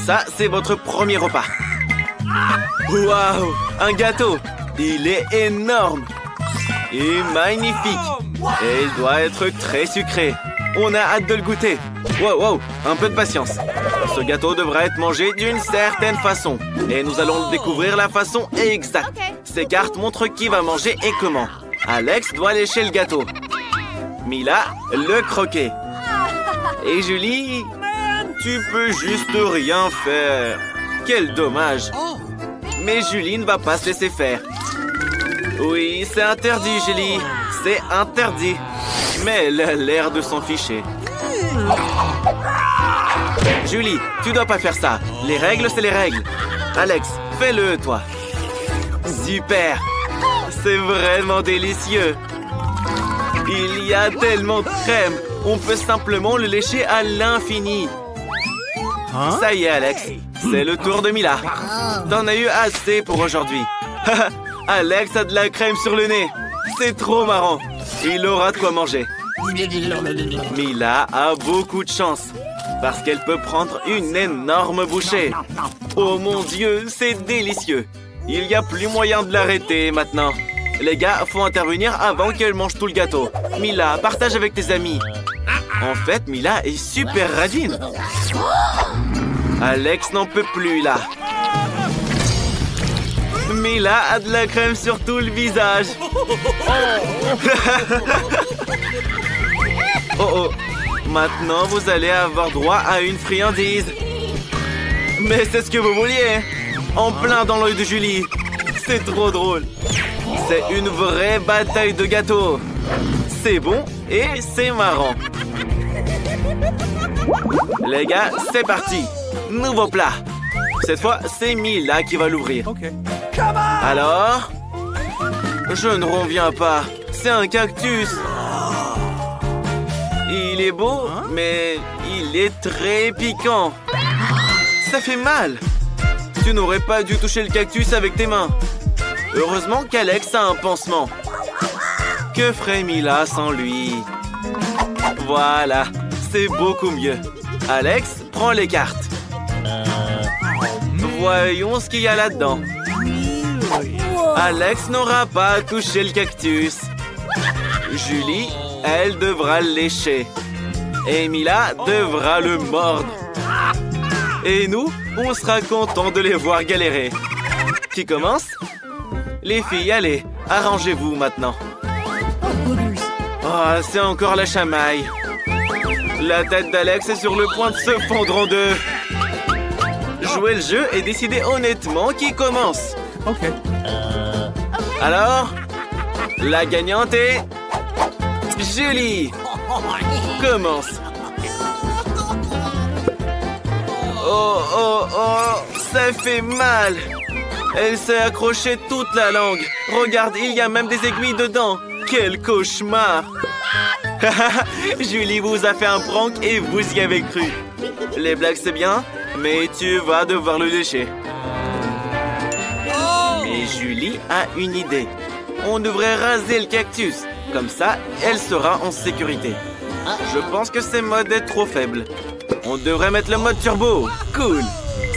Ça, c'est votre premier repas. Waouh, un gâteau. Il est énorme et magnifique. Et il doit être très sucré. On a hâte de le goûter. Wow, wow, un peu de patience. Ce gâteau devra être mangé d'une certaine façon. Et nous allons découvrir la façon exacte. Ces cartes montrent qui va manger et comment. Alex doit lécher le gâteau. Mila, le croquer. Et Julie, tu peux juste rien faire. Quel dommage. Mais Julie ne va pas se laisser faire. Oui, c'est interdit, Julie. C'est interdit. Mais elle a l'air de s'en ficher. Julie, tu dois pas faire ça. Les règles, c'est les règles. Alex, fais-le, toi. Super. C'est vraiment délicieux. Il y a tellement de crème. On peut simplement le lécher à l'infini. Ça y est, Alex. C'est le tour de Mila. T'en as eu assez pour aujourd'hui. Alex a de la crème sur le nez. C'est trop marrant. Il aura de quoi manger. Mila a beaucoup de chance. Parce qu'elle peut prendre une énorme bouchée. Oh mon Dieu, c'est délicieux. Il n'y a plus moyen de l'arrêter maintenant. Les gars, faut intervenir avant qu'elle mange tout le gâteau. Mila, partage avec tes amis. En fait, Mila est super radine. Alex n'en peut plus là. Mila a de la crème sur tout le visage. Oh oh. Maintenant, vous allez avoir droit à une friandise. Mais c'est ce que vous vouliez. En plein dans l'œil de Julie. C'est trop drôle. C'est une vraie bataille de gâteaux. C'est bon et c'est marrant. Les gars, c'est parti. Nouveau plat. Cette fois, c'est Mila qui va l'ouvrir. Alors? Je ne reviens pas. C'est un cactus. Il est beau, mais il est très piquant. Ça fait mal. Tu n'aurais pas dû toucher le cactus avec tes mains. Heureusement qu'Alex a un pansement. Que ferait Mila sans lui? Voilà, c'est beaucoup mieux. Alex, prends les cartes. Voyons ce qu'il y a là-dedans. Alex n'aura pas touché le cactus. Julie, elle devra le lécher. Et Mila devra le mordre. Et nous, on sera contents de les voir galérer. Qui commence? Les filles, allez, arrangez-vous maintenant. Oh, c'est encore la chamaille. La tête d'Alex est sur le point de se fondre en deux. Jouez le jeu et décidez honnêtement qui commence. Alors, la gagnante est... Julie. Commence. Oh, oh, oh, ça fait mal. Elle s'est accrochée toute la langue. Regarde, il y a même des aiguilles dedans. Quel cauchemar. Julie vous a fait un prank et vous y avez cru. Les blagues, c'est bien, mais tu vas devoir le lécher. Et Julie a une idée. On devrait raser le cactus. Comme ça, elle sera en sécurité. Je pense que ce mode est trop faible. On devrait mettre le mode turbo. Cool.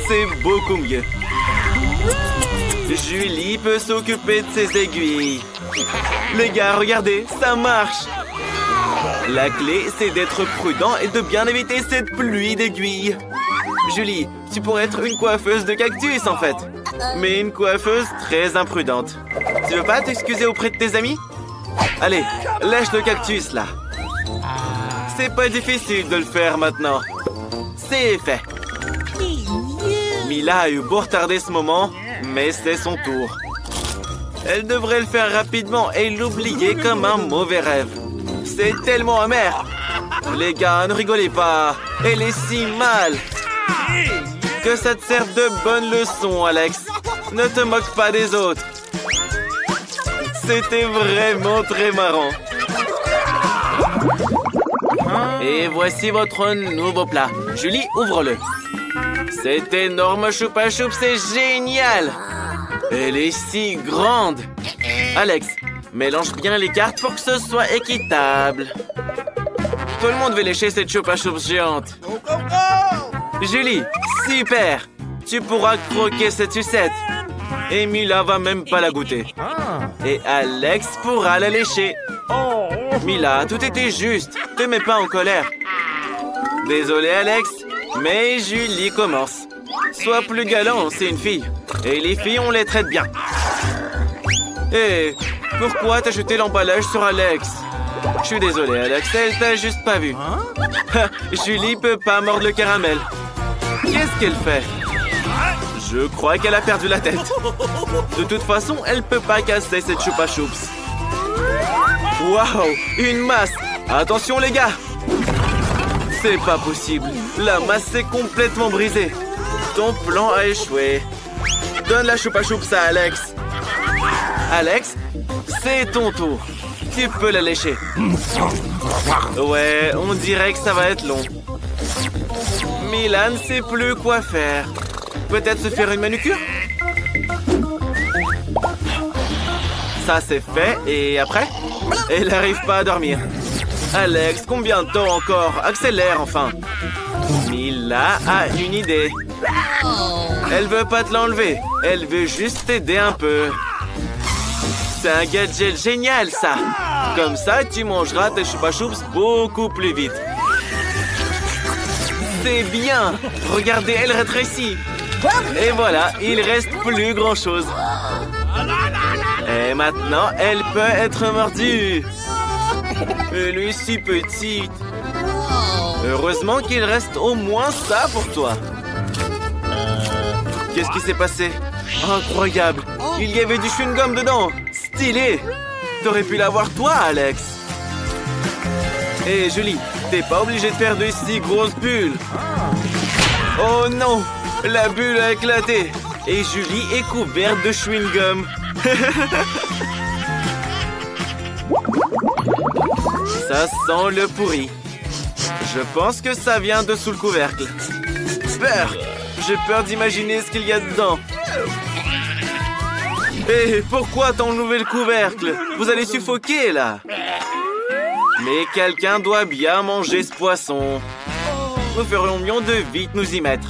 C'est beaucoup mieux. Julie peut s'occuper de ses aiguilles. Les gars, regardez, ça marche. La clé, c'est d'être prudent et de bien éviter cette pluie d'aiguilles. Julie, tu pourrais être une coiffeuse de cactus, en fait. Mais une coiffeuse très imprudente. Tu veux pas t'excuser auprès de tes amis? Allez, lâche le cactus, là. C'est pas difficile de le faire maintenant. C'est fait. Mila a eu beau retarder ce moment, mais c'est son tour. Elle devrait le faire rapidement et l'oublier comme un mauvais rêve. C'est tellement amer. Les gars, ne rigolez pas. Elle est si mal. Que ça te serve de bonne leçon, Alex. Ne te moque pas des autres. C'était vraiment très marrant. Et voici votre nouveau plat. Julie, ouvre-le. Cet énorme choupa choup, c'est génial. Elle est si grande. Alex, mélange bien les cartes pour que ce soit équitable. Tout le monde veut lécher cette choupa choup géante. Julie, Super! Tu pourras croquer cette sucette. Et Mila va même pas la goûter. Et Alex pourra la lécher. Mila, tout était juste. Te mets pas en colère. Désolé, Alex, mais Julie commence. Sois plus galant, c'est une fille. Et les filles, on les traite bien. Hé, pourquoi t'as jeté l'emballage sur Alex? Je suis désolé, Alex, elle t'a juste pas vu. Julie peut pas mordre le caramel. Qu'est-ce qu'elle fait? Je crois qu'elle a perdu la tête. De toute façon, elle peut pas casser cette Chupa Chups. Waouh, une masse! Attention, les gars! C'est pas possible. La masse est complètement brisée. Ton plan a échoué. Donne la Chupa Chups à Alex. Alex, c'est ton tour. Tu peux la lécher. Ouais, on dirait que ça va être long. Mila ne sait plus quoi faire. Peut-être se faire une manucure? Ça, c'est fait. Et après? Elle n'arrive pas à dormir. Alex, combien de temps encore? Accélère, enfin. Mila a une idée. Elle veut pas te l'enlever. Elle veut juste t'aider un peu. C'est un gadget génial, ça. Comme ça, tu mangeras tes Chupa Chups beaucoup plus vite. C'est bien. Regardez, elle rétrécit. Et voilà, il reste plus grand-chose. Et maintenant, elle peut être mordue. Elle est si petite. Heureusement qu'il reste au moins ça pour toi. Qu'est-ce qui s'est passé? Incroyable. Il y avait du chewing-gum dedans. Stylé. T'aurais pu l'avoir toi, Alex. Hé, Julie, t'es pas obligé de faire de si grosses bulles. Oh non, la bulle a éclaté. Et Julie est couverte de chewing-gum. Ça sent le pourri. Je pense que ça vient de sous le couvercle. Peur! J'ai peur d'imaginer ce qu'il y a dedans. Hé, pourquoi t'enlever le couvercle? Vous allez suffoquer, là. Mais quelqu'un doit bien manger ce poisson. Nous ferions mieux de vite nous y mettre.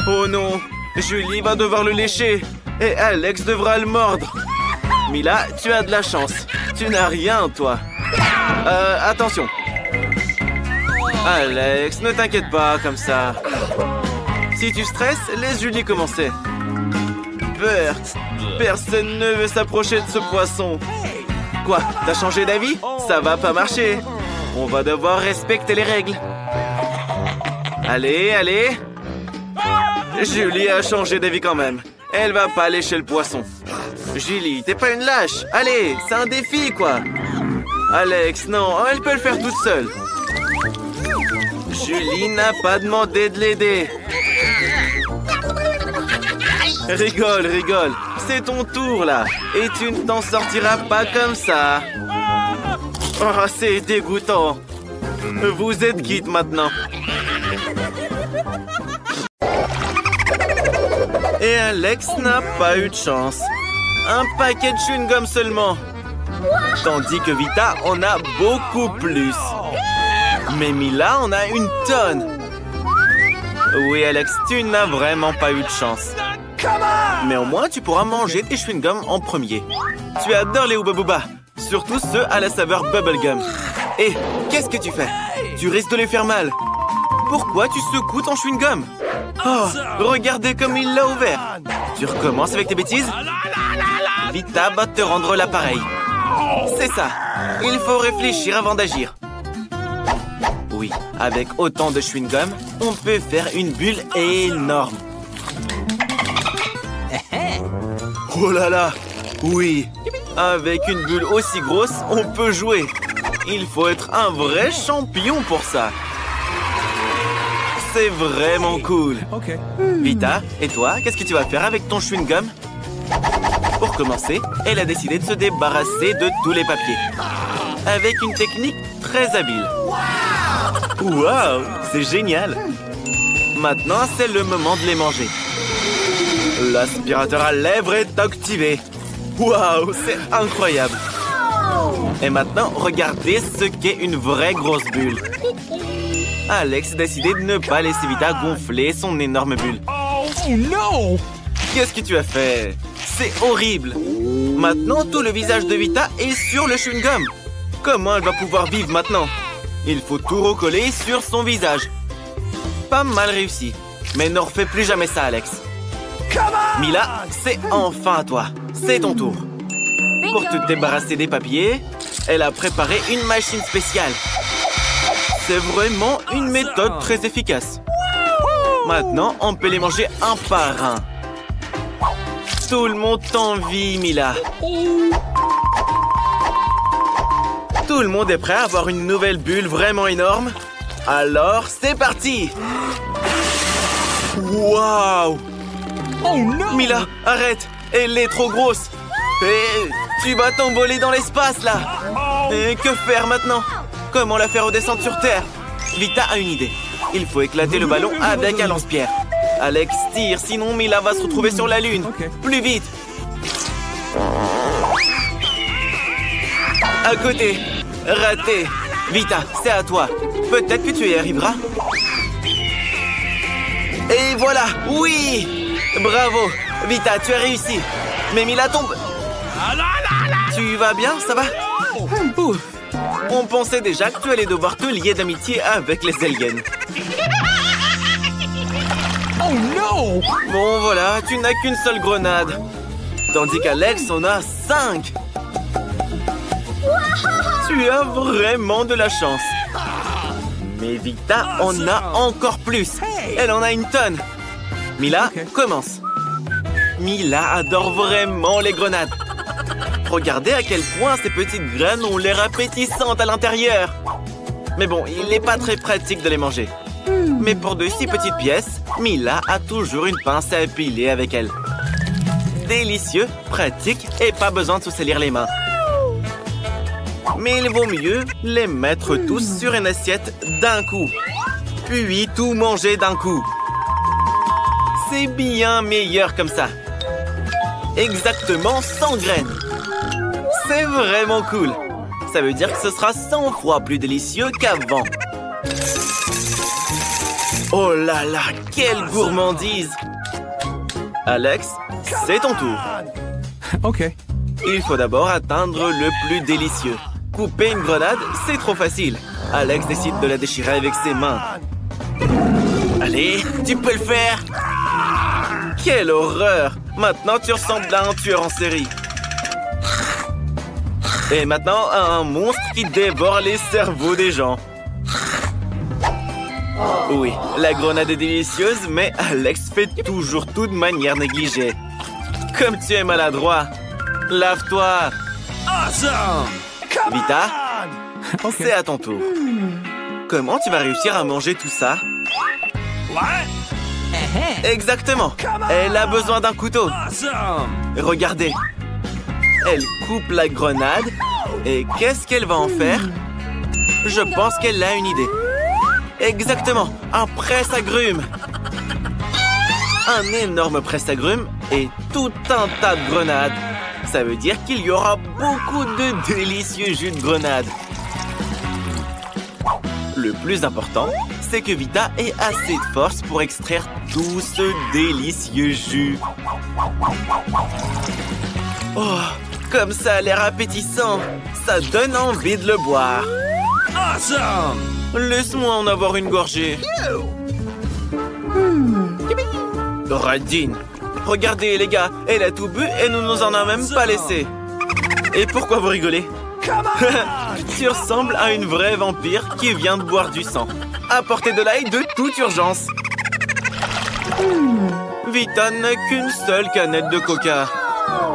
Oh non, Julie va devoir le lécher. Et Alex devra le mordre. Mila, tu as de la chance. Tu n'as rien, toi. Attention. Alex, ne t'inquiète pas comme ça. Si tu stresses, laisse Julie commencer. Peur. Personne ne veut s'approcher de ce poisson. Quoi? T'as changé d'avis? Ça va pas marcher. On va devoir respecter les règles. Allez, allez. Julie a changé d'avis quand même. Elle va pas lécher le poisson. Julie, t'es pas une lâche. Allez, c'est un défi, quoi. Alex, non, elle peut le faire toute seule. Julie n'a pas demandé de l'aider. Rigole, rigole. C'est ton tour, là. Et tu ne t'en sortiras pas comme ça. Oh, c'est dégoûtant. Vous êtes quitte maintenant. Et Alex n'a pas eu de chance. Un paquet de chewing-gum seulement. Tandis que Vita en a beaucoup plus. Mais Mila en a une tonne. Oui, Alex, tu n'as vraiment pas eu de chance. Mais au moins, tu pourras manger tes chewing-gums en premier. Tu adores les Hubba Bubba, surtout ceux à la saveur bubblegum. Et qu'est-ce que tu fais? Tu risques de les faire mal. Pourquoi tu secoues ton chewing-gum? Oh, regardez comme il l'a ouvert. Tu recommences avec tes bêtises? Vita va te rendre l'appareil. C'est ça. Il faut réfléchir avant d'agir. Oui, avec autant de chewing-gum, on peut faire une bulle énorme. Oh là là! Oui! Avec une bulle aussi grosse, on peut jouer. Il faut être un vrai champion pour ça. C'est vraiment cool. Vita, et toi, qu'est-ce que tu vas faire avec ton chewing-gum? Pour commencer, elle a décidé de se débarrasser de tous les papiers. Avec une technique très habile. Waouh! C'est génial! Maintenant, c'est le moment de les manger. L'aspirateur à lèvres est activé. Waouh, c'est incroyable. Et maintenant, regardez ce qu'est une vraie grosse bulle. Alex a décidé de ne pas laisser Vita gonfler son énorme bulle. Oh non! Qu'est-ce que tu as fait? C'est horrible! Maintenant, tout le visage de Vita est sur le chewing-gum. Comment elle va pouvoir vivre maintenant? Il faut tout recoller sur son visage. Pas mal réussi. Mais ne refais plus jamais ça, Alex. Mila, c'est enfin à toi. C'est ton tour. Pour te débarrasser des papiers, elle a préparé une machine spéciale. C'est vraiment une méthode très efficace. Maintenant, on peut les manger un par un. Tout le monde t'envie, Mila. Tout le monde est prêt à avoir une nouvelle bulle vraiment énorme? Alors, c'est parti! Waouh! Oh non! Mila, arrête! Elle est trop grosse! Et tu vas t'envoler dans l'espace, là! Et que faire maintenant? Comment la faire redescendre sur Terre? Vita a une idée. Il faut éclater le ballon avec un lance-pierre. Alex tire, sinon Mila va se retrouver sur la Lune. Plus vite! À côté! Raté! Vita, c'est à toi. Peut-être que tu y arriveras. Et voilà! Oui! Bravo! Vita, tu as réussi. Mais Mila tombe. Tu vas bien? Ça va? Ouf. On pensait déjà que tu allais devoir te lier d'amitié avec les aliens. Oh non! Bon, voilà, tu n'as qu'une seule grenade. Tandis qu'Alex en a 5. Tu as vraiment de la chance. Mais Vita en a encore plus. Elle en a une tonne. Mila, commence. Mila adore vraiment les grenades. Regardez à quel point ces petites graines ont l'air appétissantes à l'intérieur. Mais bon, il n'est pas très pratique de les manger. Mais pour de si petites pièces, Mila a toujours une pince à épiler avec elle. Délicieux, pratique et pas besoin de se salir les mains. Mais il vaut mieux les mettre tous sur une assiette d'un coup. Puis tout manger d'un coup. C'est bien meilleur comme ça. Exactement 100 graines. C'est vraiment cool. Ça veut dire que ce sera 100 fois plus délicieux qu'avant. Oh là là, quelle gourmandise! Alex, c'est ton tour. Ok. Il faut d'abord atteindre le plus délicieux. Couper une grenade, c'est trop facile. Alex décide de la déchirer avec ses mains. Allez, tu peux le faire! Quelle horreur! Maintenant, tu ressembles à un tueur en série. Et maintenant, à un monstre qui dévore les cerveaux des gens. Oui, la grenade est délicieuse, mais Alex fait toujours tout de manière négligée. Comme tu es maladroit. Lave-toi. Vita, c'est à ton tour. Comment tu vas réussir à manger tout ça? Exactement. Elle a besoin d'un couteau. Regardez. Elle coupe la grenade. Et qu'est-ce qu'elle va en faire? Je pense qu'elle a une idée. Exactement. Un presse-agrumes. Un énorme presse-agrumes et tout un tas de grenades. Ça veut dire qu'il y aura beaucoup de délicieux jus de grenade. Le plus important, c'est que Vita ait assez de force pour extraire tout ce délicieux jus. Oh, comme ça a l'air appétissant. Ça donne envie de le boire. Laisse-moi en avoir une gorgée. Radine. Regardez les gars, elle a tout bu et nous en a même pas laissé. Et pourquoi vous rigolez? Tu ressembles à une vraie vampire qui vient de boire du sang. Apportez de l'ail de toute urgence. Vita n'a qu'une seule canette de coca.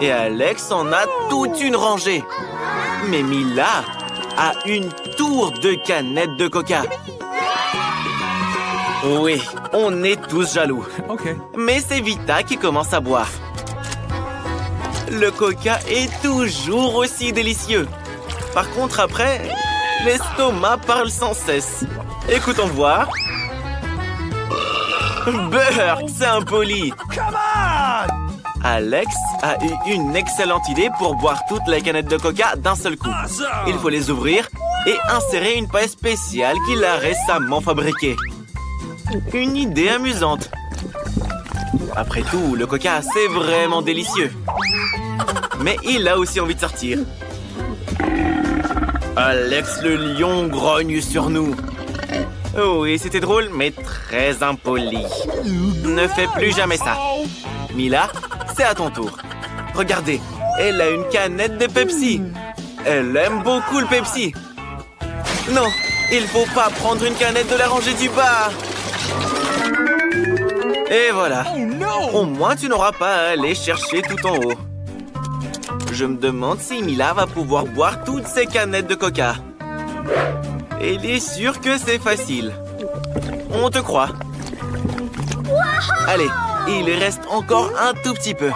Et Alex en a toute une rangée. Mais Mila a une tour de canettes de coca. Oui, on est tous jaloux. Mais c'est Vita qui commence à boire. Le coca est toujours aussi délicieux. Par contre, après, l'estomac parle sans cesse. Écoutons voir. Burk, c'est impoli. Alex a eu une excellente idée pour boire toute la canette de coca d'un seul coup. Il faut les ouvrir et insérer une paille spéciale qu'il a récemment fabriquée. Une idée amusante. Après tout, le coca, c'est vraiment délicieux. Mais il a aussi envie de sortir. Alex le lion grogne sur nous. Oui, c'était drôle, mais très impoli. Ne fais plus jamais ça. Mila, c'est à ton tour. Regardez, elle a une canette de Pepsi. Elle aime beaucoup le Pepsi. Non, il faut pas prendre une canette de la rangée du bas. Et voilà. Oh no! Au moins, tu n'auras pas à aller chercher tout en haut. Je me demande si Mila va pouvoir boire toutes ces canettes de coca. Elle est sûre que c'est facile. On te croit. Allez, il reste encore un tout petit peu.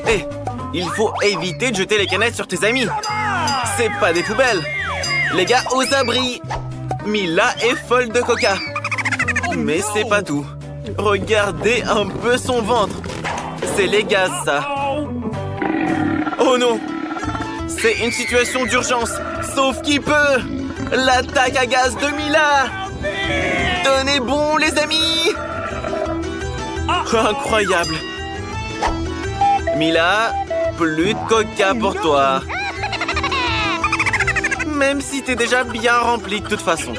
Hé, il faut éviter de jeter les canettes sur tes amis. C'est pas des poubelles. Les gars, aux abris. Mila est folle de coca. Mais c'est pas tout. Regardez un peu son ventre. C'est les gaz, ça. Oh non! C'est une situation d'urgence. Sauf qui peut. L'attaque à gaz de Mila. Tenez bon, les amis. Incroyable. Mila, plus de coca pour toi. Même si t'es déjà bien rempli de toute façon.